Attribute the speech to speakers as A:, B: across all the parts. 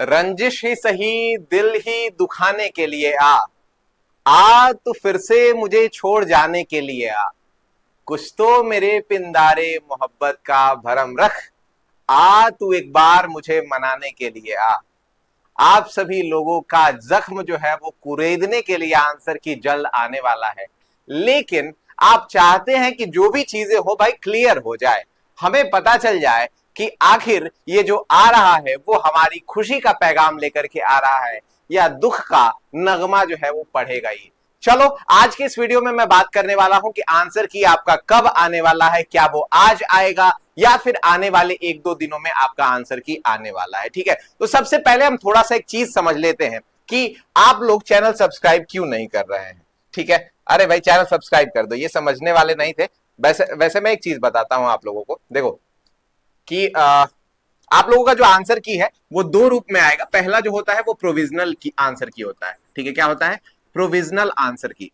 A: रंजिश ही सही दिल ही दुखाने के लिए आ तू फिर से मुझे छोड़ जाने के लिए कुछ तो मेरे पिंदारे मोहब्बत का भरम रख, तू एक बार मुझे मनाने के लिए आप सभी लोगों का जख्म जो है वो कुरेदने के लिए आंसर की जल्द आने वाला है। लेकिन आप चाहते हैं कि जो भी चीजें हो भाई क्लियर हो जाए, हमें पता चल जाए कि आखिर ये जो आ रहा है वो हमारी खुशी का पैगाम लेकर के आ रहा है या दुख का नगमा जो है वो पढ़ेगा ही। चलो आज के इस वीडियो में मैं बात करने वाला हूं कि आंसर की आपका कब आने वाला है, क्या वो आज आएगा या फिर आने वाले एक दो दिनों में आपका आंसर की आने वाला है। ठीक है, तो सबसे पहले हम थोड़ा सा एक चीज समझ लेते हैं कि आप लोग चैनल सब्सक्राइब क्यों नहीं कर रहे हैं। ठीक है, अरे भाई चैनल सब्सक्राइब कर दो, ये समझने वाले नहीं थे। वैसे मैं एक चीज बताता हूं आप लोगों को, देखो कि आप लोगों का जो आंसर की है वो दो रूप में आएगा। पहला जो होता है वो प्रोविजनल की आंसर की होता है। ठीक है, क्या होता है? प्रोविजनल आंसर की,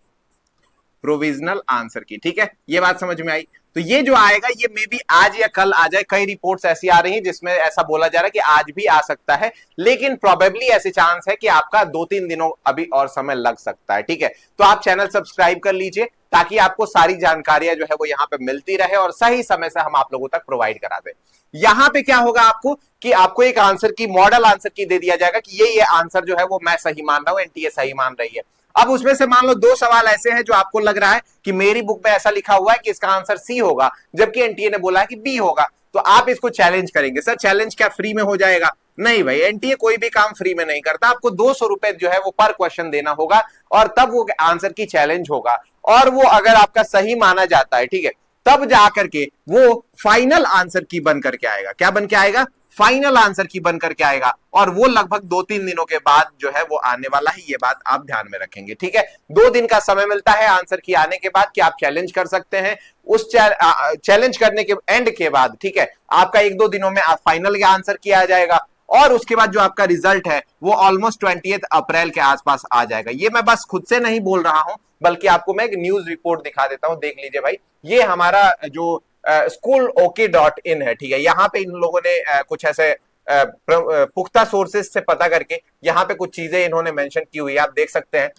A: प्रोविजनल आंसर की। ठीक है, ये बात समझ में आई। तो ये जो आएगा ये मे बी आज या कल आ जाए। कई रिपोर्ट्स ऐसी आ रही हैं जिसमें ऐसा बोला जा रहा है कि आज भी आ सकता है, लेकिन प्रोबेबली ऐसे चांस है कि आपका 2-3 दिनों अभी और समय लग सकता है। ठीक है, तो आप चैनल सब्सक्राइब कर लीजिए ताकि आपको सारी जानकारियां जो है वो यहाँ पे मिलती रहे और सही समय से हम आप लोगों तक प्रोवाइड करा दें। यहां पे क्या होगा आपको कि आपको एक आंसर की, मॉडल आंसर की दे दिया जाएगा कि ये आंसर जो है वो मैं सही मान रहा हूं, एनटीए सही मान रही है। अब उसमें से मान लो 2 सवाल ऐसे हैं जो आपको लग रहा है कि मेरी बुक में ऐसा लिखा हुआ है कि इसका आंसर सी होगा, जबकि एनटीए ने बोला है कि बी होगा। तो आप इसको चैलेंज करेंगे। सर चैलेंज क्या फ्री में हो जाएगा? नहीं भाई, एनटीए कोई भी काम फ्री में नहीं करता। आपको 200 रुपए जो है वो पर क्वेश्चन देना होगा और तब वो आंसर की चैलेंज होगा। और वो अगर आपका सही माना जाता है, ठीक है, तब जाकर के वो फाइनल आंसर की बन करके आएगा। क्या बन के आएगा? फाइनल आंसर की बन करके आएगा। और वो लगभग 2-3 दिनों के बाद जो है वो आने वाला है। ये बात आप ध्यान में रखेंगे। ठीक है, 2 दिन का समय मिलता है आंसर की आने के बाद कि आप चैलेंज कर सकते हैं। उस चैलेंज करने के एंड के बाद, ठीक है, आपका 1-2 दिनों में आप फाइनल का आंसर किया जाएगा और उसके बाद जो आपका रिजल्ट है वो ऑलमोस्ट 20 अप्रैल के आसपास आ जाएगा। ये मैं बस खुद से नहीं बोल रहा हूं, बल्कि आपको मैं एक न्यूज रिपोर्ट दिखा देता हूं। देख लीजिए भाई, ये हमारा जो schoolok.in है। ठीक है, यहाँ पे इन लोगों ने कुछ ऐसे पुख्ता सोर्सेस से पता करके यहाँ पे कुछ चीजें इन्होंने मेंशन की हुई है। आप देख सकते हैं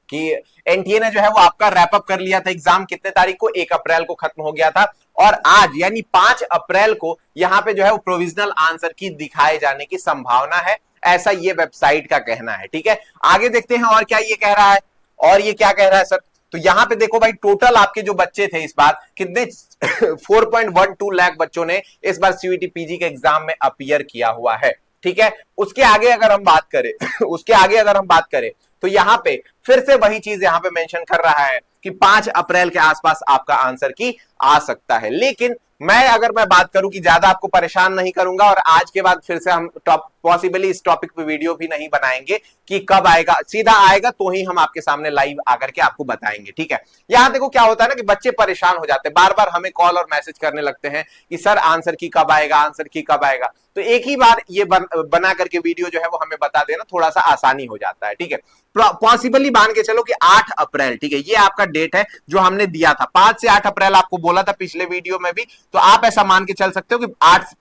A: कि एनटीए ने जो है वो आपका रैप अप कर लिया था। एग्जाम कितने तारीख को? 1 अप्रैल को खत्म हो गया था और आज यानी 5 अप्रैल को यहाँ पे जो है वो प्रोविजनल आंसर की दिखाए जाने की संभावना है, ऐसा ये वेबसाइट का कहना है। ठीक है, आगे देखते हैं और क्या ये कह रहा है। और ये क्या कह रहा है सर? तो यहां पे देखो भाई, टोटल आपके जो बच्चे थे इस बार कितने 4.12 लाख बच्चों ने इस बार सीयूईटी पीजी के एग्जाम में अपीयर किया हुआ है। ठीक है, उसके आगे अगर हम बात करें उसके आगे अगर हम बात करें तो यहां पे फिर से वही चीज यहां पे मेंशन कर रहा है कि 5 अप्रैल के आसपास आपका आंसर की आ सकता है। लेकिन अगर मैं बात करूं कि ज्यादा आपको परेशान नहीं करूंगा और आज के बाद फिर से हम पॉसिबली इस टॉपिक पे वीडियो भी नहीं बनाएंगे कि कब आएगा, सीधा आएगा तो ही हम आपके सामने लाइव आकर के आपको बताएंगे। ठीक है, यहां देखो क्या होता है ना कि बच्चे परेशान हो जाते हैं, बार बार हमें कॉल और मैसेज करने लगते हैं कि सर आंसर की कब आएगा, आंसर की कब आएगा। तो एक ही बार ये बना करके वीडियो जो है वो हमें बता देना, थोड़ा सा आसानी हो जाता है। ठीक है, पॉसिबली मान के चलो कि 8 अप्रैल, ठीक है, ये आपका डेट है जो हमने दिया था। 5 से 8 अप्रैल आपको बोला था पिछले वीडियो में भी, तो आप ऐसा मान के चल सकते हो कि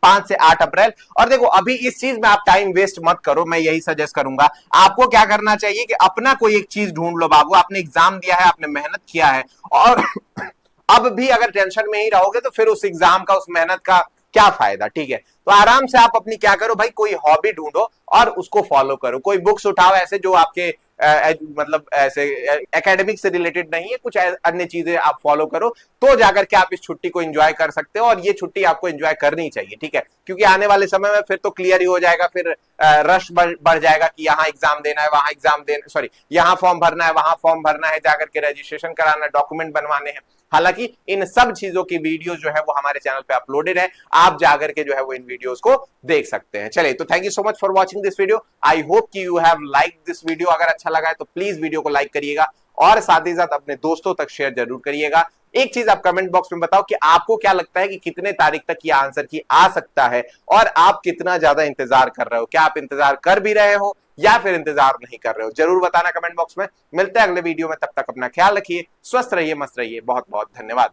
A: 5 से 8 अप्रैल। और देखो अभी इस चीज में आप टाइम वेस्ट मत करो, मैं यही सजेस्ट करूंगा। आपको क्या करना चाहिए कि अपना कोई एक चीज ढूंढ लो बाबू। आपने एग्जाम दिया है, आपने मेहनत किया है और अब भी अगर टेंशन में ही रहोगे तो फिर उस एग्जाम का, उस मेहनत का क्या फायदा। ठीक है, तो आराम से आप अपनी क्या करो भाई, कोई हॉबी ढूंढो और उसको फॉलो करो। कोई बुक्स उठाओ ऐसे जो आपके मतलब ऐसे एकेडमिक से रिलेटेड नहीं है, कुछ अन्य चीजें आप फॉलो करो, तो जाकर के आप इस छुट्टी को एंजॉय कर सकते हो। और ये छुट्टी आपको एंजॉय करनी चाहिए। ठीक है, क्योंकि आने वाले समय में फिर तो क्लियर ही हो जाएगा, फिर रश बढ़ जाएगा कि यहाँ एग्जाम देना है, वहां एग्जाम देना, सॉरी यहाँ फॉर्म भरना है, वहां फॉर्म भरना है, जाकर के रजिस्ट्रेशन कराना है, डॉक्यूमेंट बनवाने हैं। हालांकि इन सब चीजों की वीडियो जो है वो हमारे चैनल पे अपलोडेड है, आप जाकर के जो है वो इन वीडियोस को देख सकते हैं। चलिए, तो thank you so much for watching this video. I hope कि you have like this video. अगर अच्छा लगा है तो प्लीज वीडियो को लाइक करिएगा और साथ ही साथ अपने दोस्तों तक शेयर जरूर करिएगा। एक चीज आप कमेंट बॉक्स में बताओ कि आपको क्या लगता है कि कितने तारीख तक ये आंसर की आ सकता है और आप कितना ज्यादा इंतजार कर रहे हो। क्या आप इंतजार कर भी रहे हो या फिर इंतजार नहीं कर रहे हो? जरूर बताना कमेंट बॉक्स में। मिलते हैं अगले वीडियो में, तब तक अपना ख्याल रखिए, स्वस्थ रहिए, मस्त रहिए। बहुत बहुत धन्यवाद।